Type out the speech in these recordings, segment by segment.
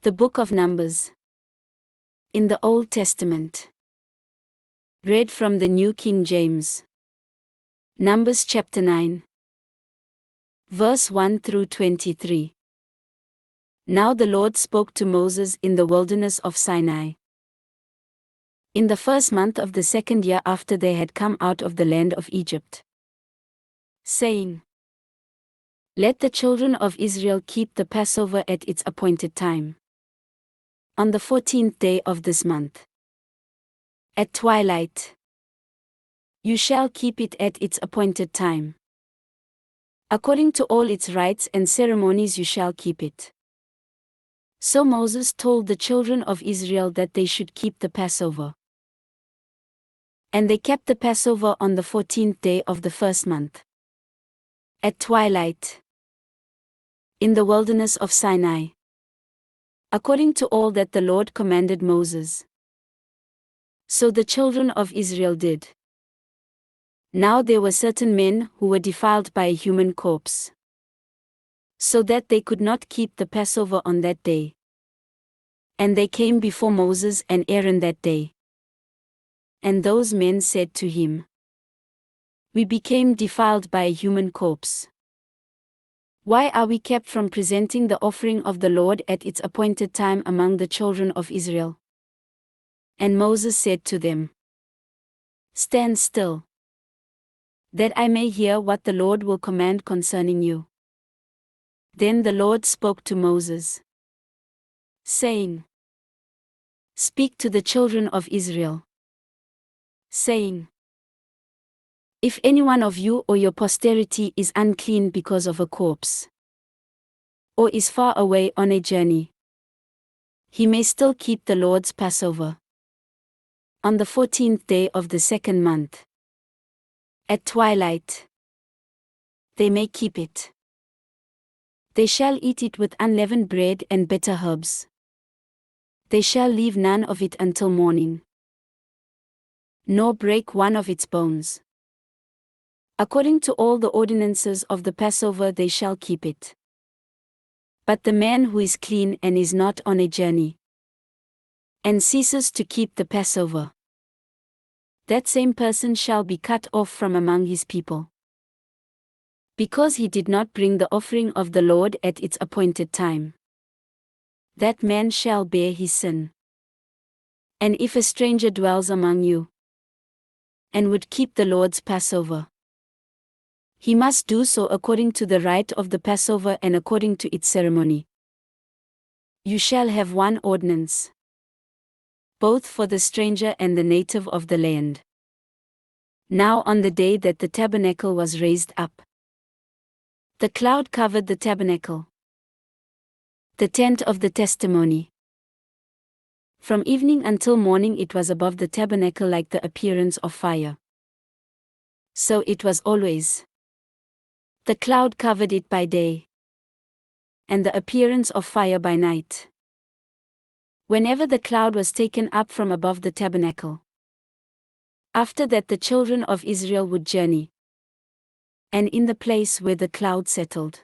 The Book of Numbers. In the Old Testament. Read from the New King James. Numbers chapter 9. Verse 1 through 23. Now the Lord spoke to Moses in the wilderness of Sinai. In the first month of the second year after they had come out of the land of Egypt, saying, Let the children of Israel keep the Passover at its appointed time, on the 14th day of this month, at twilight. You shall keep it at its appointed time. According to all its rites and ceremonies you shall keep it. So Moses told the children of Israel that they should keep the Passover. And they kept the Passover on the 14th day of the first month, at twilight, in the wilderness of Sinai, according to all that the Lord commanded Moses. So the children of Israel did. Now there were certain men who were defiled by a human corpse, so that they could not keep the Passover on that day. And they came before Moses and Aaron that day. And those men said to him, We became defiled by a human corpse. Why are we kept from presenting the offering of the Lord at its appointed time among the children of Israel? And Moses said to them, Stand still, that I may hear what the Lord will command concerning you. Then the Lord spoke to Moses, saying, Speak to the children of Israel, saying, If any one of you or your posterity is unclean because of a corpse, or is far away on a journey, he may still keep the Lord's Passover on the 14th day of the second month, at twilight. They may keep it. They shall eat it with unleavened bread and bitter herbs. They shall leave none of it until morning, nor break one of its bones. According to all the ordinances of the Passover they shall keep it. But the man who is clean and is not on a journey, and ceases to keep the Passover, that same person shall be cut off from among his people, because he did not bring the offering of the Lord at its appointed time. That man shall bear his sin. And if a stranger dwells among you, and would keep the Lord's Passover, he must do so according to the rite of the Passover and according to its ceremony. You shall have one ordinance, both for the stranger and the native of the land. Now on the day that the tabernacle was raised up, the cloud covered the tabernacle, the tent of the testimony. From evening until morning it was above the tabernacle like the appearance of fire. So it was always. The cloud covered it by day, and the appearance of fire by night. Whenever the cloud was taken up from above the tabernacle. After that the children of Israel would journey, and in the place where the cloud settled,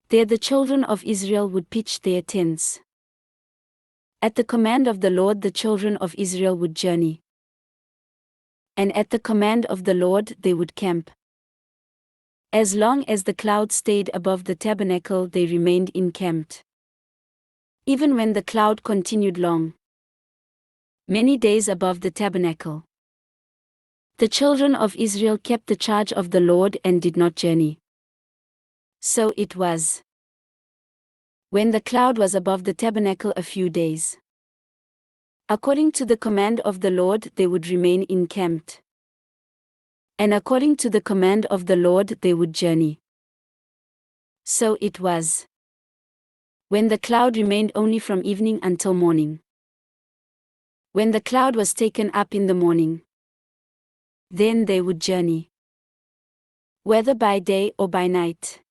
there the children of Israel would pitch their tents. At the command of the Lord the children of Israel would journey, and at the command of the Lord they would camp. As long as the cloud stayed above the tabernacle they remained encamped. Even when the cloud continued long, many days above the tabernacle, the children of Israel kept the charge of the Lord and did not journey. So it was, when the cloud was above the tabernacle a few days, according to the command of the Lord they would remain encamped. And according to the command of the Lord they would journey. So it was, when the cloud remained only from evening until morning. When the cloud was taken up in the morning, then they would journey, whether by day or by night.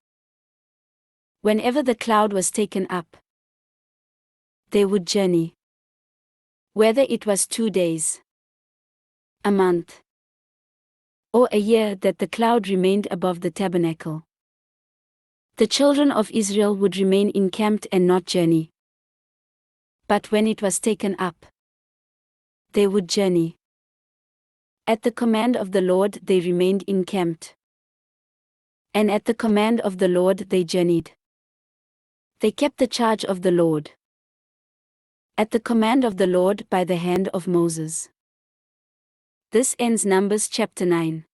Whenever the cloud was taken up, they would journey, whether it was 2 days, a month, or a year that the cloud remained above the tabernacle. The children of Israel would remain encamped and not journey. But when it was taken up, they would journey. At the command of the Lord they remained encamped. And at the command of the Lord they journeyed. They kept the charge of the Lord. At the command of the Lord by the hand of Moses. This ends Numbers chapter 9.